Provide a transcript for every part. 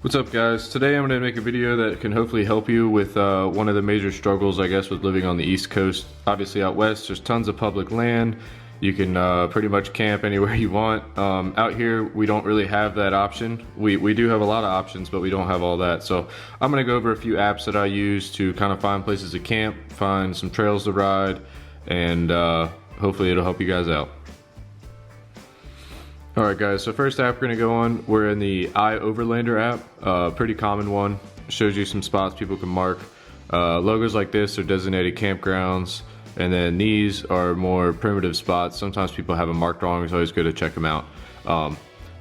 What's up, guys? Today I'm going to make a video that can hopefully help you with one of the major struggles, I guess, with living on the East Coast. Obviously out west there's tons of public land. You can pretty much camp anywhere you want. Out here we don't really have that option. We do have a lot of options, but we don't have all that. So I'm going to go over a few apps that I use to kind of find places to camp, find some trails to ride, and hopefully it'll help you guys out. Alright guys, so first app we're going to go on, we're in the iOverlander app, pretty common one. Shows you some spots people can mark. Logos like this are designated campgrounds, and then these are more primitive spots. Sometimes people have them marked wrong, it's always good to check them out.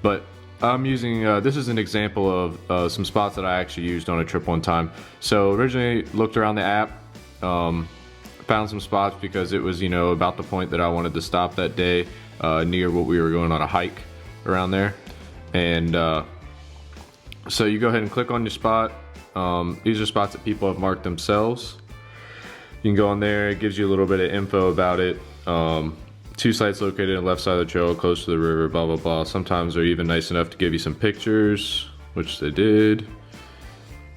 But I'm using, this is an example of some spots that I actually used on a trip one time. So originally looked around the app, found some spots because it was, about the point that I wanted to stop that day, near what we were going on a hike around there. And so you go ahead and click on your spot. These are spots that people have marked themselves. You can go on there, it gives you a little bit of info about it. 2 sites located on the left side of the trail close to the river, blah blah blah. Sometimes they're even nice enough to give you some pictures, which they did.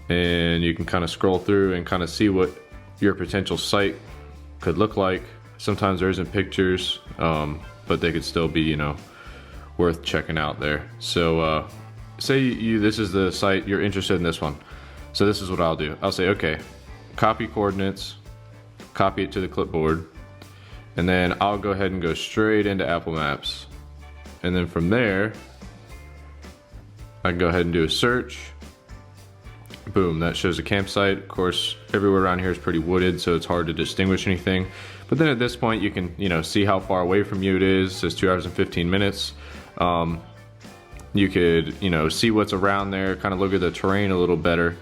And you can kind of scroll through and kind of see what your potential site could look like. Sometimes there isn't pictures, but they could still be, worth checking out there. So say this is the site, you're interested in this one. So this is what I'll do. I'll say, okay, copy coordinates, copy it to the clipboard, and then I'll go ahead and go straight into Apple Maps. And then from there, I can go ahead and do a search. Boom, that shows a campsite. Of course, everywhere around here is pretty wooded, so it's hard to distinguish anything. But then at this point, you can, see how far away from you it is. It says 2 hours and 15 minutes. You could, see what's around there, kind of look at the terrain a little better,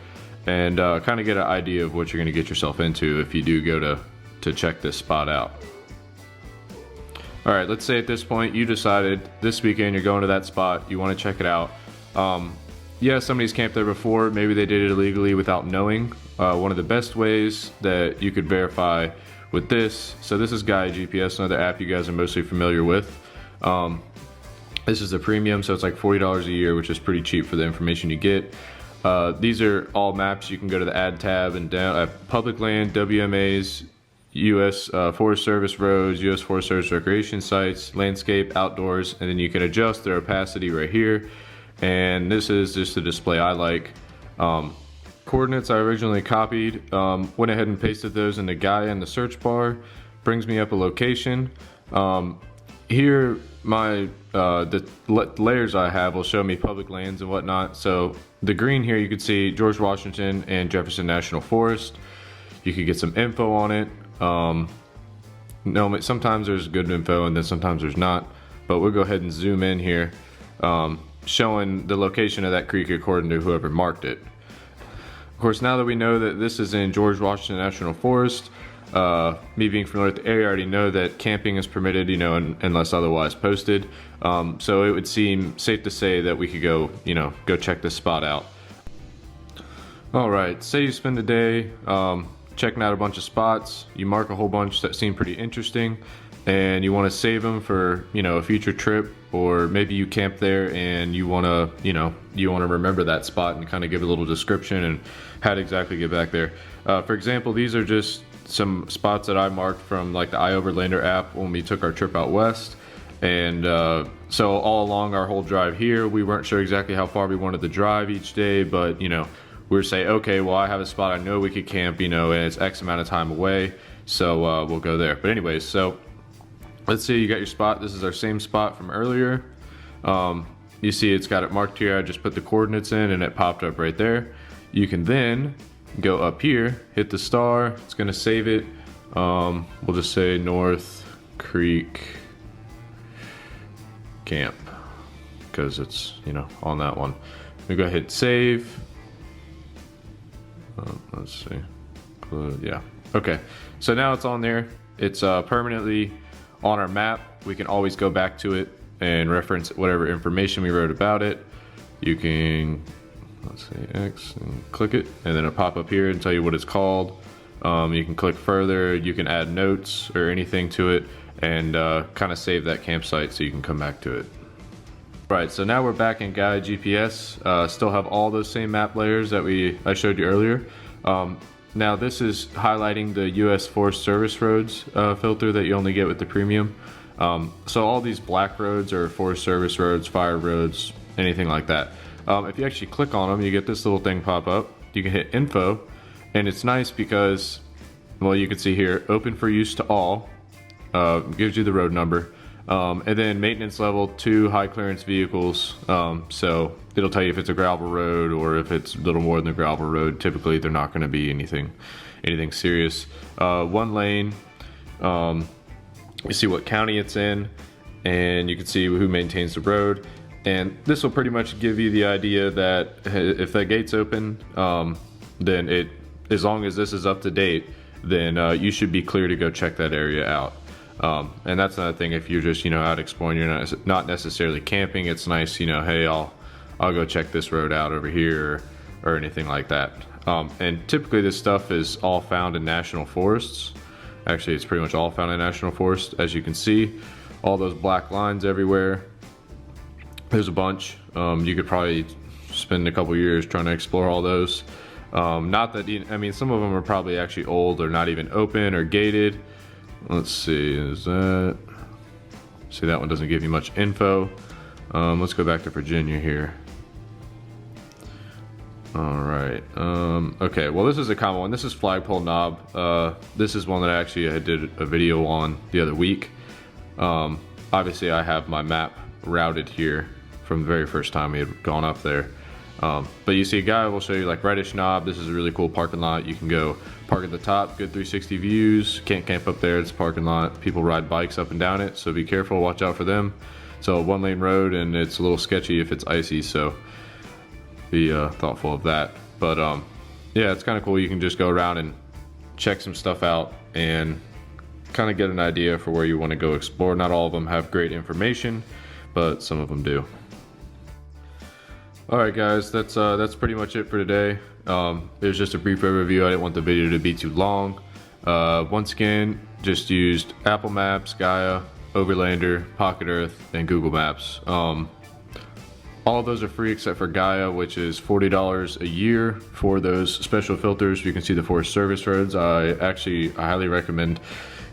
and kind of get an idea of what you're going to get yourself into if you do go to check this spot out. All right, let's say at this point you decided this weekend you're going to that spot, you want to check it out. Yeah, somebody's camped there before, maybe they did it illegally without knowing. One of the best ways that you could verify with this, so this is Gaia GPS, another app you guys are mostly familiar with. This is the premium, so it's like $40 a year, which is pretty cheap for the information you get. These are all maps. You can go to the add tab and down public land, WMAs, U.S. Forest Service roads, U.S. Forest Service recreation sites, landscape, outdoors, and then you can adjust their opacity right here. And this is just the display I like. Coordinates I originally copied, went ahead and pasted those into Gaia in the search bar, brings me up a location. Here the layers I have will show me public lands and whatnot. So the green here, you can see George Washington and Jefferson National Forest. You could get some info on it. No, sometimes there's good info and then sometimes there's not, but we'll go ahead and zoom in here, showing the location of that creek according to whoever marked it. Of course, now that we know that this is in George Washington National Forest, me being familiar with the area, I already know that camping is permitted, unless otherwise posted. So it would seem safe to say that we could go, go check this spot out. All right, say you spend a day checking out a bunch of spots, you mark a whole bunch that seem pretty interesting, and you want to save them for, a future trip, or maybe you camp there and you want to, you want to remember that spot and kind of give a little description and how to exactly get back there. For example, these are just some spots that I marked from like the iOverlander app when we took our trip out west. And so all along our whole drive here, we weren't sure exactly how far we wanted to drive each day, but we were saying, okay, well, I have a spot I know we could camp, and it's X amount of time away, so we'll go there. But anyways, so let's say you got your spot. This is our same spot from earlier. You see it's got it marked here. I just put the coordinates in and it popped up right there. You can then go up here, hit the star, it's gonna save it. We'll just say North Creek Camp, because it's, on that one. We go hit save. Let's see. Yeah. Okay. So now it's on there. It's permanently on our map. We can always go back to it and reference whatever information we wrote about it. You can, let's say X and click it, and then it'll pop up here and tell you what it's called. You can click further, you can add notes or anything to it, and kind of save that campsite so you can come back to it. Right, so now we're back in Gaia GPS. Still have all those same map layers that I showed you earlier. Now this is highlighting the US Forest Service roads filter that you only get with the premium. So all these black roads are Forest Service roads, fire roads, anything like that. If you actually click on them, you get this little thing pop up. You can hit info, and it's nice because, well, you can see here, open for use to all, gives you the road number. And then maintenance level 2 high clearance vehicles. So it'll tell you if it's a gravel road or if it's a little more than a gravel road. Typically they're not going to be anything serious. 1 lane. You see what county it's in, and you can see who maintains the road. And this will pretty much give you the idea that if the gate's open, then as long as this is up to date, then you should be clear to go check that area out. And that's another thing, if you're just, out exploring, you're not necessarily camping, it's nice, hey, I'll go check this road out over here or anything like that. And typically this stuff is all found in national forests. Actually, it's pretty much all found in national forests. As you can see, all those black lines everywhere. There's a bunch. You could probably spend a couple years trying to explore all those. Not that, some of them are probably actually old or not even open or gated. Let's see, see, that one doesn't give you much info. Let's go back to Virginia here. Alright, okay, well, this is a common one. This is Flagpole Knob. This is one that actually I did a video on the other week. Obviously I have my map routed here from the very first time we had gone up there. But you see, a guy will show you like Reddish Knob. This is a really cool parking lot. You can go park at the top, good 360 views. Can't camp up there, it's a parking lot. People ride bikes up and down it, so be careful, watch out for them. So a 1-lane road, and it's a little sketchy if it's icy, so be thoughtful of that. But yeah, it's kind of cool. You can just go around and check some stuff out and kind of get an idea for where you want to go explore. Not all of them have great information, but some of them do. Alright guys, that's pretty much it for today. It was just a brief overview. I didn't want the video to be too long. Once again, just used Apple Maps, Gaia, Overlander, Pocket Earth, and Google Maps. All of those are free except for Gaia, which is $40 a year for those special filters. You can see the Forest Service roads. I highly recommend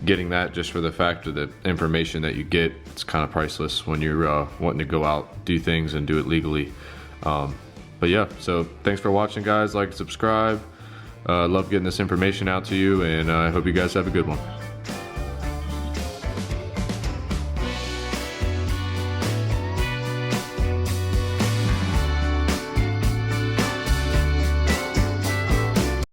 getting that, just for the fact of the information that you get. It's kind of priceless when you're wanting to go out, do things, and do it legally. But yeah, so thanks for watching, guys. Like, subscribe. Love getting this information out to you, and I hope you guys have a good one.